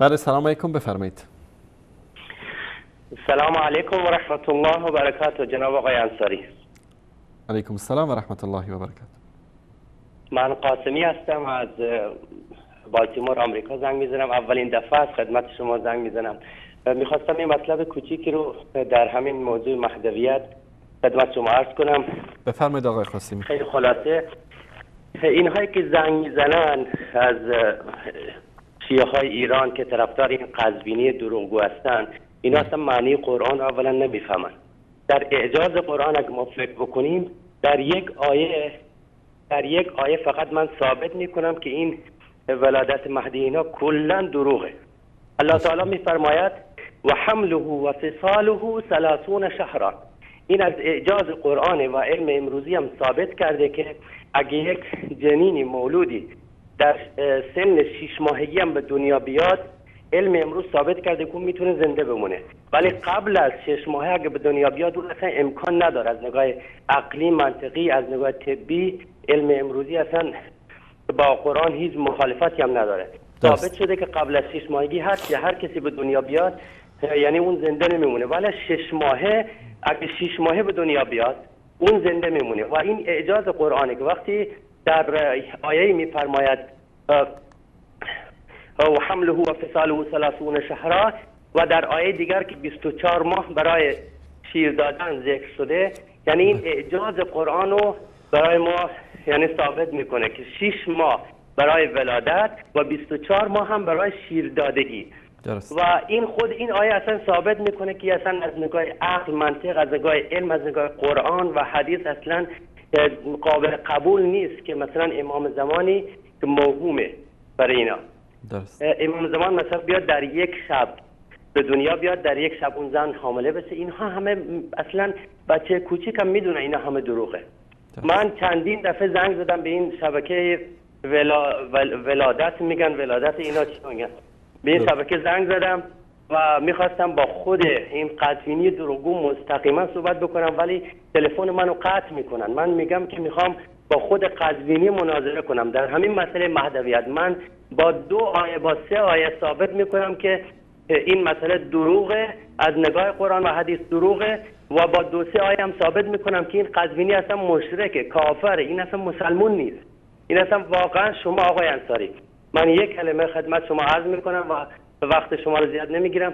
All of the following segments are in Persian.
بله، سلام علیکم، بفرمایید. سلام علیکم و رحمت الله و برکاته جناب آقای انصاری. علیکم السلام و رحمت الله و برکاته. من قاسمی هستم، از بالتیمور آمریکا زنگ میزنم. اولین دفعه از خدمت شما زنگ میزنم. میخواستم این مطلب کوچیکی رو در همین موضوع مهدویت خدمت شما عرض کنم. بفرمایید آقای قاسمی. خیلی خلاصه، اینهایی که زنگ میزنن از شیعه های ایران که طرفدار این قزوینی دروغگو هستن، اینا اصلا معنی قرآن اولا نمیفهمن. در اعجاز قرآن اگه ما فکر بکنیم، در یک آیه فقط من ثابت میکنم که این ولادت مهدی اینا کلا دروغه. الله تعالی میفرماید و حمله و فصاله 30 شهرا. این از اعجاز قرآن و علم امروزی هم ثابت کرده که اگه یک جنینی مولودی در سن 6 ماهگی هم به دنیا بیاد، علم امروز ثابت کرده که میتونه زنده بمونه. ولی قبل از 6 ماهه اگه به دنیا بیاد، اون اصلا امکان نداره. از نگاه عقلی منطقی، از نگاه طبی، علم امروزی اصلا با قرآن هیچ مخالفتی هم نداره. ثابت شده که قبل از 6 ماهگی هر کسی به دنیا بیاد، یعنی اون زنده نمیمونه. ولی 6 ماهه، اگه 6 ماهه به دنیا بیاد، اون زنده میمونه. و این اعجاز قرآنه که وقتی در آیه میفرماید و حمله و فصاله 30 شهرا، و در آیه دیگر که 24 ماه برای شیر دادن ذکر شده، یعنی این اعجاز قرآن رو برای ما یعنی ثابت میکنه که 6 ماه برای ولادت و 24 ماه هم برای شیر دادگی. درست. و این آیه اصلا ثابت میکنه که اصلا از نگاه عقل، منطق، از نگاه علم، از نگاه قرآن و حدیث اصلا قابل قبول نیست که مثلا امام زمانی که موهومه برای اینا. درست. امام زمان مثلا بیاد در یک شب به دنیا بیاد، در یک شب اون زن حامله بشه، اینها همه اصلا بچه کوچیک هم میدونه اینا همه دروغه. من چندین دفعه زنگ زدم به این شبکه ولادت میگن، ولادت اینا چی میگن، به این شبکه زنگ زدم و میخواستم با خود این قزوینی دروغگو مستقیما صحبت بکنم، ولی تلفن منو قطع میکنن. من میگم که میخوام با خود قزوینی مناظره کنم در همین مسئله مهدویت. من با 2 آیه، با 3 آیه ثابت میکنم که این مسئله دروغه، از نگاه قرآن و حدیث دروغه، و با 2-3 آیه هم ثابت میکنم که این قزوینی اصلا مشرکه، کافره، این اصلا مسلمون نیست. این اصلا واقعا شما آقای انصاری، من یک کلمه خدمت شما عرض میکنم و وقت شما رو زیاد نمیگیرم.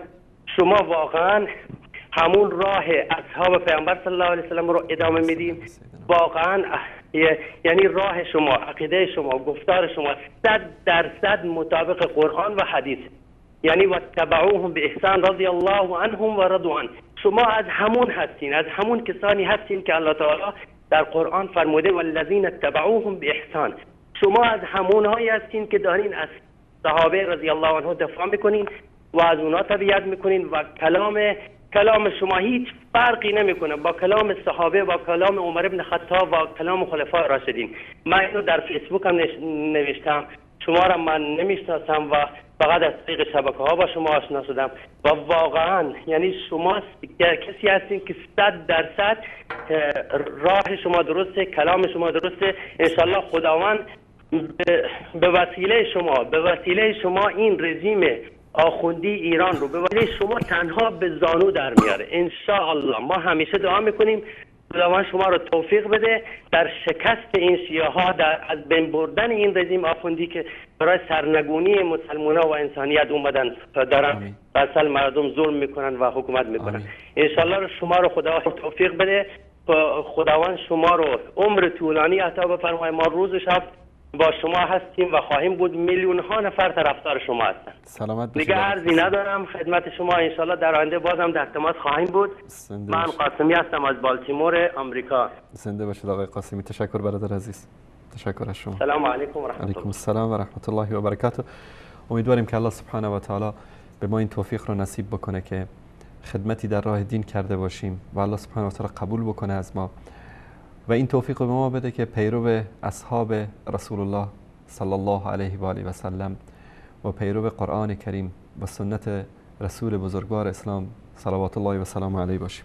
شما واقعا همون راه اصحاب پیامبر صلی الله علیه و سلم رو ادامه میدیم. واقعا یعنی راه شما، عقیده شما، گفتار شما 100% مطابق قرآن و حدیث. یعنی و تبعوهم به احسان رضی الله عنهم و رضوا عنه. شما از همون هستین، از همون کسانی هستین که الله تعالی در قرآن فرموده والذین تبعوهم به احسان. شما از همونهایی هستین که دارین از صحابه رضی الله عنهم دفاع میکنین و از اونا تبعیت میکنین و کلام شما هیچ فرقی نمیکنه با کلام صحابه، با کلام عمر ابن خطاب و کلام خلفای راشدین. من اینو در فیسبوک هم نوشتم. شما را من نمیشناسم و فقط از طریق شبکه ها با شما آشنا شدم و واقعا یعنی شما کسی هستین که 100% راه شما درسته، کلام شما درسته. انشالله خداوند به وسیله شما این رژیم آخوندی ایران رو به وسیله شما تنها به زانو در میاره. انشاءالله ما همیشه دعا میکنیم خداوند شما رو توفیق بده در شکست این شیعه ها، در از بین بردن این رژیم آخوندی که برای سرنگونی مسلمان ها و انسانیت اومدن دارن و اصل مردم ظلم میکنن و حکومت میکنن. انشالله شما رو خدا توفیق بده. خداوند شما رو عمر طولانی عطا بفرماید. ما روز شب با شما هستیم و خواهیم بود. میلیون ها نفر طرفدار شما هستن. سلامت باشید. دیگه عرضی ندارم خدمت شما. انشالله در آینده بازم در تماس خواهیم بود. من قاسمی هستم از بالتیمور آمریکا. زنده باشید آقای قاسمی. تشکر برادر عزیز. تشکر از شما. سلام علیکم و رحمت الله. علیکم السلام و رحمت الله و برکاته. امیدواریم که الله سبحانه و تعالی به ما این توفیق رو نصیب بکنه که خدمتی در راه دین کرده باشیم و الله سبحانه و تعالی قبول بکنه از ما و این توفیق به ما بده که پیرو اصحاب رسول الله صلی الله علیه و آله و سلم و پیرو قرآن کریم و سنت رسول بزرگوار اسلام صلوات الله و سلام علیه باشیم.